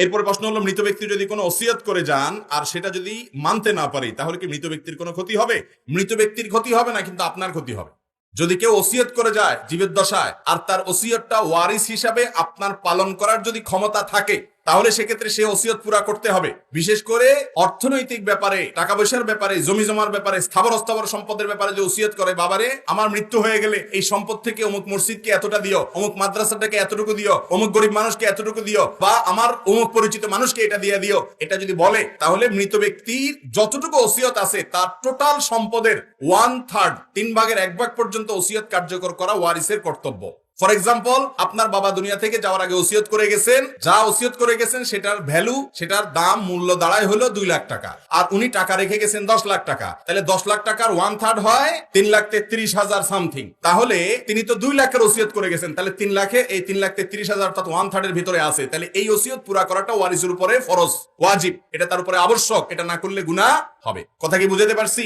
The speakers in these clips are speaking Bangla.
এরপর প্রশ্ন হলো, মৃত ব্যক্তি যদি কোনো ওসিয়ত করে যান আর সেটা যদি মানতে না পারে, তাহলে কি মৃত ব্যক্তির কোনো ক্ষতি হবে? মৃত ব্যক্তির ক্ষতি হবে না, কিন্তু আপনার ক্ষতি হবে। যদি কেউ ওসিয়ত করে যায় জীবদ্দশায়, আর তার ওসিয়তটা ওয়ারিস হিসাবে আপনার পালন করার যদি ক্ষমতা থাকে, তাহলে সেক্ষেত্রে সে ওসিয়ত পুরা করতে হবে। বিশেষ করে অর্থনৈতিক ব্যাপারে, টাকা পয়সার ব্যাপারে, জমি জমার ব্যাপারে, স্থাবর অস্থাবর সম্পদের ব্যাপারে যে ওসিয়ত করে, বাবারে আমার মৃত্যু হয়ে গেলে এই সম্পদ থেকে অমুক মসজিদকে এতটা দিও, অমুক মাদ্রাসাটাকে এতটুকু দিও, অমুক গরিব মানুষকে এতটুকু দিও, বা আমার অমুক পরিচিত মানুষকে এটা দিয়ে দিও, এটা যদি বলে, তাহলে মৃত ব্যক্তির যতটুকু ওসিয়ত আছে তার টোটাল সম্পদের 1/3, 3/1 পর্যন্ত ওসিয়ত কার্যকর করা ওয়ারিসের কর্তব্য। ফর এক্সাম্পল, আপনার বাবা দুনিয়া থেকে যাওয়ার আগে ওসিয়ত করে গেছেন, যা ওসিয়ত করে গেছেন সেটার ভ্যালু, সেটার দাম, মূল্য দাঁড়ায় হলো 2 লাখ টাকা, আর উনি টাকা রেখে গেছেন 10 লাখ টাকা। তাহলে 10 লাখ টাকার 1/3 হয় 3,33,000 সামথিং। তাহলে তিনি তো 2 লাখের ওসিয়ত করে গেছেন, তাহলে 3 লাখে এই 3,33,000 অর্থাৎ 1/3 এর ভিতরে আছে। তাহলে এই ওসিয়ত পুরা করাটা ওয়ারিসের উপরে ফরজ, ওয়াজিব, এটা তার উপরে আবশ্যক, এটা না করলে গুনাহ হবে। কথা কি বুঝাতে পারছি?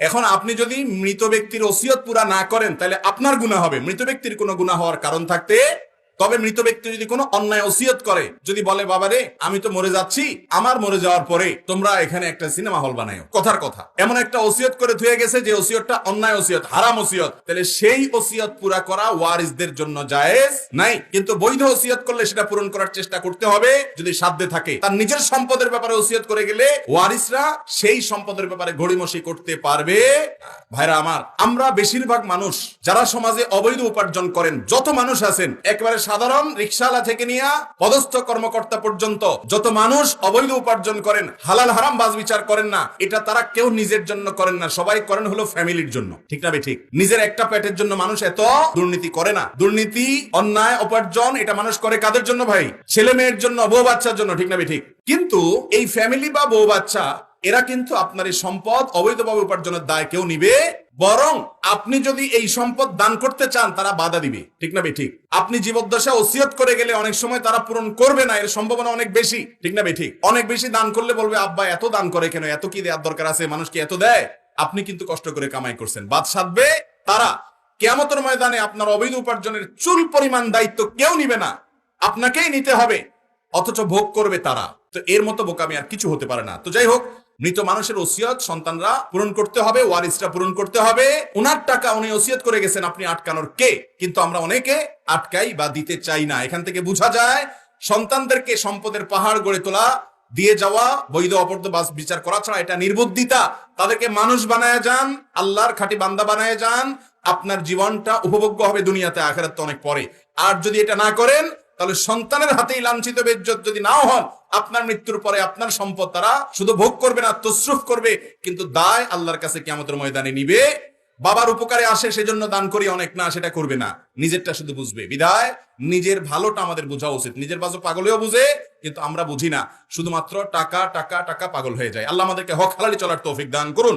এখন আপনি যদি মৃত ব্যক্তির ওসিয়ত পুরা না করেন, তাহলে আপনার গুনাহ হবে, মৃত ব্যক্তির কোনো গুনাহ হওয়ার কারণ থাকতে। তবে মৃত ব্যক্তি যদি কোনো অন্যায় ওসিয়ত করে, যদি বলে, বাবারে আমি তো মরে যাচ্ছি, আমার মরে যাওয়ার পরে তোমরা এখানে একটা সিনেমা হল বানাও, কথার কথা, এমন একটা ওসিয়ত করে ধুয়ে গেছে যে ওসিয়তটা অন্যায় ওসিয়ত, হারাম ওসিয়ত, তাহলে সেই ওসিয়ত পুরা করা ওয়ারিসদের জন্য জায়েজ নাই। কিন্তু বৈধ ওসিয়ত করলে সেটা পূরণ করার চেষ্টা করতে হবে যদি সাধ্যে থাকে। তার নিজের সম্পদের ব্যাপারে ওসিয়ত করে গেলে ওয়ারিসরা সেই সম্পদের ব্যাপারে গড়িমসি করতে পারবে। ভাইরা আমার, আমরা বেশিরভাগ মানুষ যারা সমাজে অবৈধ উপার্জন করেন, যত মানুষ আছেন, একেবারে সাধারণ রিকশাওয়ালা থেকে নিয়ে পদস্থ কর্মকর্তা পর্যন্ত যত মানুষ অবৈধ উপার্জন করেন, হালাল হারাম বাজ বিচার করেন না, এটা তারা কেউ নিজের জন্য করেন না, সবাই করেন হলো ফ্যামিলির জন্য। ঠিক না ঠিক? নিজের একটা পেটের জন্য মানুষ এত দুর্নীতি করে না। দুর্নীতি, অন্যায় উপার্জন এটা মানুষ করে কাদের জন্য ভাই? ছেলে মেয়ের জন্য, বউ বাচ্চার জন্য। ঠিক না ঠিক? কিন্তু এই ফ্যামিলি বা বউ বাচ্চা, এরা কিন্তু আপনার এই সম্পদ অবৈধভাবে উপার্জনের দায় কেউ নিবে, বরং আপনি যদি এই সম্পদ দান করতে চান তারা বাধা দিবে। ঠিক না ঠিক? আপনি জীবদ্দশা ওসিয়ত করে গেলে অনেক সময় তারা পূরণ করবে না, এর সম্ভাবনা অনেক বেশি। ঠিক না ঠিক? অনেক বেশি দান করলে বলবে, আব্বা এত দান করে কেন, এত কি দেওয়ার দরকার আছে, মানুষ কি এত দেয়? আপনি কিন্তু কষ্ট করে কামাই করছেন, বাদ সাধবে তারা। কিয়ামতের ময়দানে আপনার অবৈধ উপার্জনের চুল পরিমাণ দায়িত্ব কেউ নিবে না, আপনাকেই নিতে হবে, অথচ ভোগ করবে তারা। তো এর মতো বোকামি আর কিছু হতে পারে না। তো যাই হোক, মৃত মানুষের ওসিয়ত সন্তানরা পূরণ করতে হবে, ওয়ারিসরা পূরণ করতে হবে। উনার টাকা উনি ওসিয়ত করে গেছেন, আপনি আটকানোর কে? কিন্তু আমরা অনেকে আটকাই বা দিতে চাই না। এখান থেকে বোঝা যায় সন্তানদেরকে সম্পদের পাহাড় গড়ে তোলা, দিয়ে যাওয়া, বৈধ অবৈধ বিচার করা ছাড়া এটা নির্বুদ্ধিতা। তাদেরকে মানুষ বানায় যান, আল্লাহর খাঁটি বান্দা বানায় যান, আপনার জীবনটা উপভোগ্য হবে দুনিয়াতে, আখিরাত তো অনেক পরে। আর যদি এটা না করেন, তাহলে সন্তানের হাতেই লাঞ্ছিত বেইজ্জত যদি নাও হন, আপনার মৃত্যুর পরে আপনার সম্পদ তারা শুধু ভোগ করবে না, তসরুফ করবে, কিন্তু দায় আল্লাহর কাছে কিয়ামতের ময়দানে নিবে। বাবার উপকারে আসে সেজন্য দান করি, অনেক না, সেটা করবে না, নিজেরটা শুধু বুঝবে। বিধায় নিজের ভালোটা আমাদের বোঝা উচিত। নিজের বাজু পাগলেও বুঝে, কিন্তু আমরা বুঝি না, শুধুমাত্র টাকা টাকা টাকা পাগল হয়ে যায়। আল্লাহ আমাদেরকে হক হালালি চলার তৌফিক দান করুন।